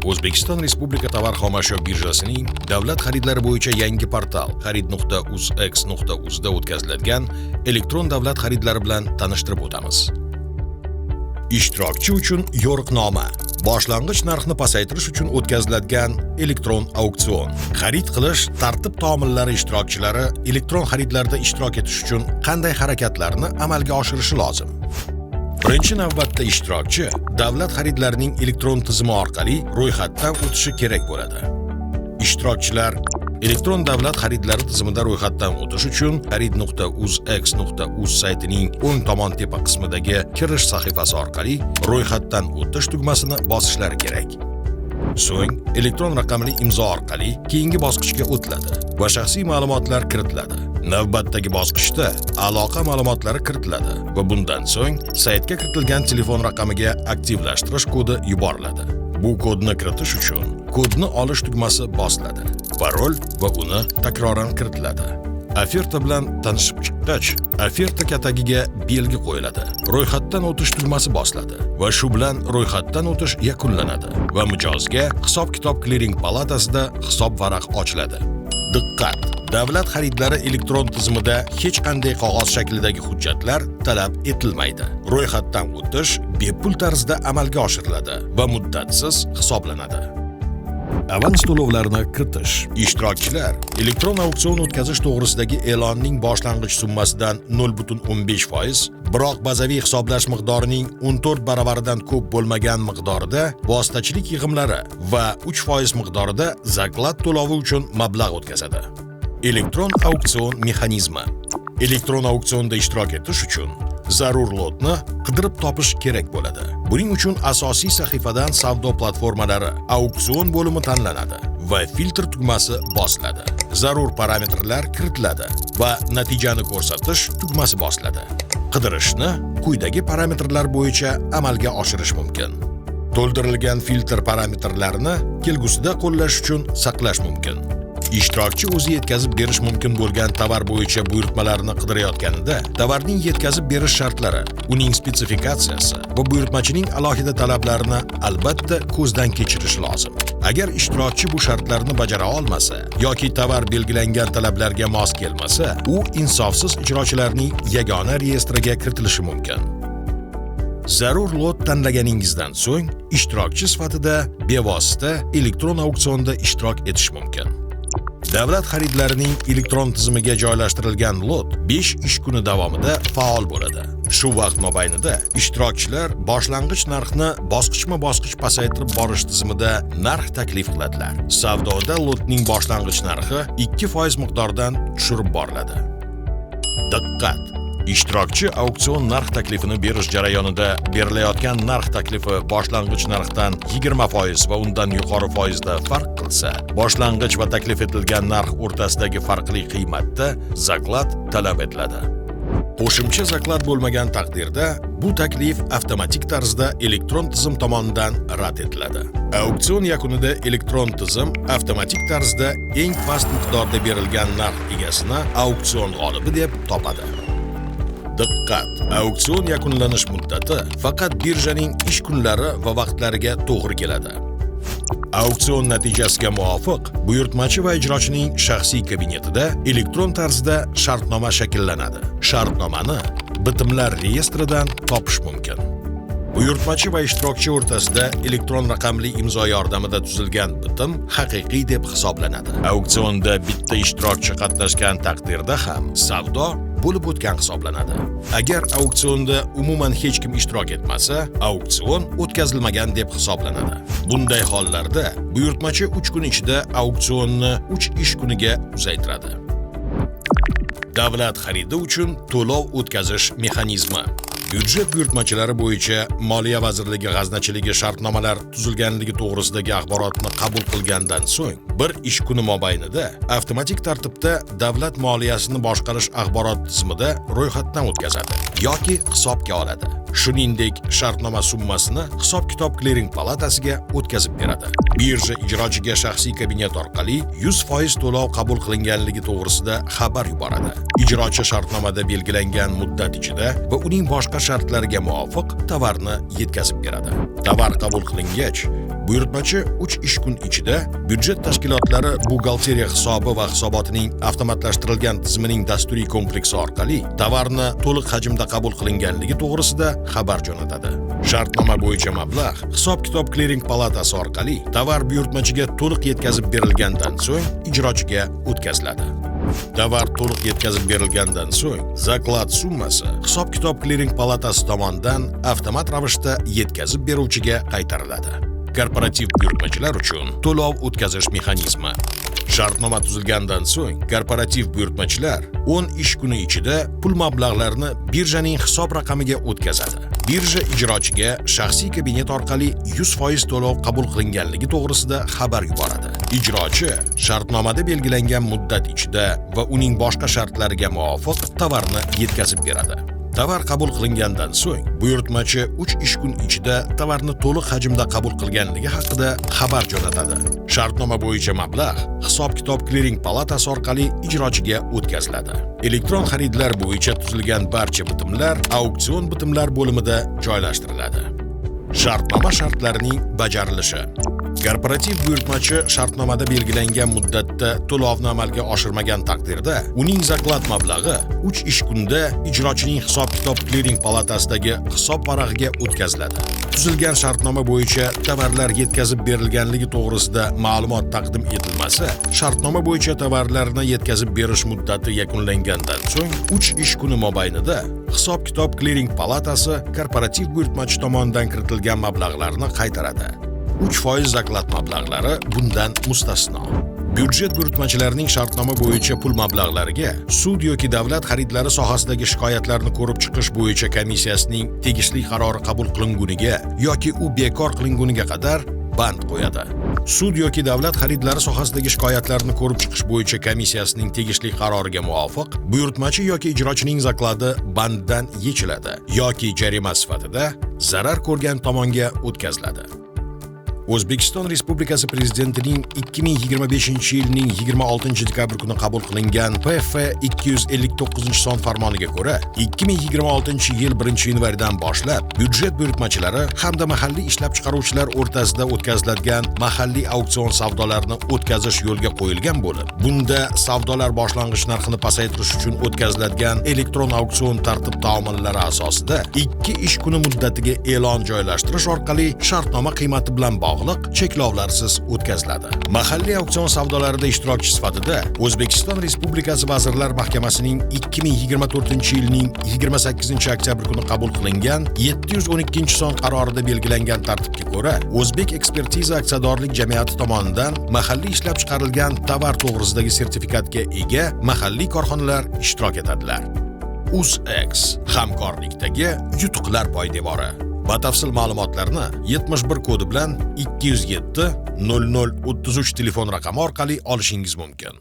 O'zbekiston Respublika tovar xomashyo birjasining davlat xaridlari bo'yicha yangi portal xarid.uzx.uz da o'tkaziladigan elektron davlat xaridlari bilan tanishtirib o'tamiz. Ishtirokchi uchun yo'riqnoma. Boshlang'ich narxni pasaytirish uchun o'tkaziladigan elektron auksion. Xarid qilish tartib-taomillari ishtirokchilari elektron xaridlarda ishtirok etish uchun qanday harakatlarni amalga oshirishi lozim? Birinchi navbatda ishtirokchi davlat xaridlarining elektron tizimi orqali ro'yxatdan o'tishi kerak bo'ladi. Ishtirokchilar elektron davlat xaridlari tizimida ro'yxatdan o'tish uchun xarid.uzx.uz saytining o'ng tomon tepa qismidagi kirish sahifasi orqali ro'yxatdan o'tish tugmasini bosishlari kerak. So'ng elektron raqamli imzo orqali keyingi bosqichga o'tiladi va shaxsiy ma'lumotlar kiritiladi. Navbatdagi bosqichda aloqa ma'lumotlari kiritiladi va bundan so'ng saytga kiritilgan telefon raqamiga aktivlashtirish kodi yuboriladi. Bu kodni kiritish uchun kodni olish tugmasi bosiladi. Parol va uni takroran kiritiladi. Oferta bilan tanishib chiqqach, oferta katagiga belgi qo'yiladi. Ro'yxatdan o'tish tugmasi bosiladi va shu bilan ro'yxatdan o'tish yakunlanadi va mijozga hisob-kitob kliring palatasida hisob varaq ochiladi. Diqqat! Davlat xaridlari elektron tizimida hech qanday qog'oz shaklidagi hujjatlar talab etilmaydi. Ro'yxatdan o'tish bepul tarzda amalga oshiriladi va muddatsiz hisoblanadi. Avans to'lovlarni kiritish. Ishtirokchilar elektron auksion o'tkazish to'g'risidagi e'lonning boshlang'ich summasidan 0.15%, biroq bazaviy hisoblash miqdorining 14 baravaridan ko'p bo'lmagan miqdorda vositachilik yig'imlari va 3% miqdorida zaklad to'lovi uchun mablag' o'tkazadi. Elektron auksion mexanizmi. Elektron auksionda ishtirok etish uchun zarur lotni qidirib topish kerak bo'ladi. Buning uchun asosiy sahifadan savdo platformalari auksion bo'limi tanlanadi va filtr tugmasi bosiladi. Zarur parametrlar kiritiladi va natijani ko'rsatish tugmasi bosiladi. Qidirishni quyidagi parametrlar bo'yicha amalga oshirish mumkin. To'ldirilgan filtr parametrlarini kelgusida qo'llash uchun saqlash mumkin. Ishtirokchi o'zi yetkazib berish mumkin bo'lgan tovar bo'yicha buyurtmalarni qidirayotganida, tovarning yetkazib berish shartlari, uning spetsifikatsiyasi va buyurtmachining alohida talablarini albatta ko'zdan kechirish lozim. Agar ishtirokchi bu shartlarni bajara olmasa yoki tovar belgilangan talablarga mos kelmasa, u insofsiz ijrochilarning yagona reyestriga kiritilishi mumkin. Zarur lot tanlaganingizdan so'ng, ishtirokchi sifatida bevosita elektron auksionda ishtirok etish mumkin. Davlat xaridlarining elektron tizimiga joylashtirilgan lot 5 ish kuni davomida faol bo'ladi. Shu vaqt mobaynida ishtirokchilar boshlang'ich narxni bosqichma-bosqich pasaytirib borish tizimida narx taklif qiladilar. Savdoda lotning boshlang'ich narxi 2% miqdoridan tushirib boriladi. Diqqat! Ishtirokchi auksion narx taklifini berish jarayonida berilayotgan narx taklifi boshlang'ich narxdan 20% va undan yuqori foizda farq qilsa, boshlang'ich va taklif etilgan narx o'rtasidagi farqli qiymatda zaklad talab etiladi. Qo'shimcha zaklad bo'lmagan taqdirda bu taklif avtomatik tarzda elektron tizim tomonidan rad etiladi. Auksion yakunida elektron tizim avtomatik tarzda eng past miqdorda berilgan narx egasini auksion g'olibi deb topadi. Diqqat! Auksion yakunlanish muddati faqat birjaning ish kunlari va vaqtlariga to'g'ri keladi. Auksion natijasiga muvofiq buyurtmachi va ijrochining shaxsiy kabinetida elektron tarzda shartnoma shakllanadi. Shartnomani bitimlar reyestridan topish mumkin. Buyurtmachi va ishtirokchi o'rtasida elektron raqamli imzo yordamida tuzilgan bitim haqiqiy deb hisoblanadi. Auksionda bitta ishtirokchi qatnashgan taqdirda ham savdo bo'lib o'tgan hisoblanadi. Agar auksionda umuman hech kim ishtirok etmasa, auksion o'tkazilmagan deb hisoblanadi. Bunday hollarda buyurtmachi 3 kun ichida auksionni 3 ish kuniga uzaytiradi. Davlat xaridi uchun to'lov o'tkazish mexanizmi. Byudjet buyurtmachilari bo'yicha Moliya vazirligi g'aznachiligi shartnomalar tuzilganligi to'g'risidagi axborotni qabul qilgandan so'ng, bir ish kuni mobaynida avtomatik tartibda davlat moliyasini boshqarish axborot tizimida ro'yxatdan o'tkazadi. yoki hisobga oladi. Shuningdek, shartnoma summasini hisob-kitob kliring palatasiga o'tkazib beradi. Birja ijrochiga shaxsiy kabinet orqali 100% to'lov qabul qilinganligi to'g'risida xabar yuboradi. Ijrochi shartnomada belgilangan muddat ichida va uning boshqa shartlariga muvofiq tovarni yetkazib beradi. Tovar qabul qilingach, buyurtmachi 3 ish kun ichida byudjet tashkilotlari buxgalteriya hisobi va hisobotining avtomatlashtirilgan tizimining dasturiy kompleksi orqali tovarni to'liq hajmda qabul qilinganligi to'g'risida xabar jo'natadi. Shartnoma bo'yicha mablag' hisob-kitob kliring palatasi orqali tovar buyurtmachiga to'liq yetkazib berilgandan so'ng ijrochiga o'tkaziladi. Tovar to'liq yetkazib berilgandan so'ng zaklad summasi hisob-kitob kliring palatasi tomonidan avtomat ravishda yetkazib beruvchiga qaytariladi. Korporativ buyurtmachilar uchun to'lov o'tkazish mexanizmi. Shartnoma tuzilgandan so'ng korporativ buyurtmachilar 10 ish kuni ichida pul mablag'larini birjaning hisob raqamiga o'tkazadi. Birja ijrochiga shaxsiy kabinet orqali 100% to'lov qabul qilinganligi to'g'risida xabar yuboradi. Ijrochi shartnomada belgilangan muddat ichida va uning boshqa shartlariga muvofiq tovarni yetkazib beradi. Tovar qabul qilingandan so'ng buyurtmachi 3 ish kun ichida tovarni to'liq hajmda qabul qilganligi haqida xabar jo'natadi. Shartnoma bo'yicha mablag' hisob-kitob kliring palatasi orqali ijrochiga o'tkaziladi. Elektron xaridlar bo'yicha tuzilgan barcha bitimlar auksion bitimlar bo'limida joylashtiriladi. Shartnoma shartlarining bajarilishi. Korporativ buyurtmachi shartnomada belgilangan muddatda to'lovni amalga oshirmagan taqdirda uning zaklad mablag'i 3 ish kunda ijrochining hisob-kitob kliring palatasidagi hisob varag'iga o'tkaziladi. Tuzilgan shartnoma bo'yicha tovarlar yetkazib berilganligi to'g'risida ma'lumot taqdim etilmasa, shartnoma bo'yicha tovarlarni yetkazib berish muddati yakunlangandan so'ng 3 ish kuni mobaynida hisob-kitob kliring palatasi korporativ buyurtmachi tomonidan kiritilgan mablag'larni qaytaradi. 3% zaklad mablag'lari bundan mustasno. Byudjet buyurtmachilarining shartnoma bo'yicha pul mablag'lariga sud yoki davlat xaridlari sohasidagi shikoyatlarni ko'rib chiqish bo'yicha komissiyasining tegishli qarori qabul qilinguniga yoki u bekor qilinguniga qadar band qo'yadi. Sud yoki davlat xaridlari sohasidagi shikoyatlarni ko'rib chiqish bo'yicha komissiyasining tegishli qaroriga muvofiq buyurtmachi yoki ijrochining zakladi banddan yechiladi yoki jarima sifatida zarar ko'rgan tomonga o'tkaziladi. O'zbekiston Respublikasi Prezidentining 2025-yilning 26-dekabr kuni qabul qilingan PF 259-son farmoniga ko'ra, 2026-yil 1-yanvardan boshlab byudjet buyurtmachilari hamda mahalliy ishlab chiqaruvchilar o'rtasida o'tkaziladigan mahalliy auksion savdolarini o'tkazish yo'lga qo'yilgan bo'lib, bunda savdolar boshlang'ich narxini pasaytirish uchun o'tkaziladigan elektron auksion tartib-taomillari asosida 2 ish kuni muddatiga e'lon joylashtirish orqali shartnoma qiymati bilan bog'liq cheklovlarsiz o'tkaziladi. Mahalliy auksion savdolarida ishtirokchi sifatida O'zbekiston Respublikasi Vazirlar Mahkamasining 2024-yilning 28-oktyabr kuni qabul qilingan 712-son qarorida belgilangan tartibga ko'ra, O'zbek ekspertiza aksiyadorlik jamiyati tomonidan mahalliy ishlab chiqarilgan tovar to'g'risidagi sertifikatga ega mahalliy korxonalar ishtirok etadilar. UzX hamkorlikdagi yutuqlar poydevori. Batafsil ma'lumotlarni 71 kodi bilan 207 0033 telefon raqami orqali olishingiz mumkin.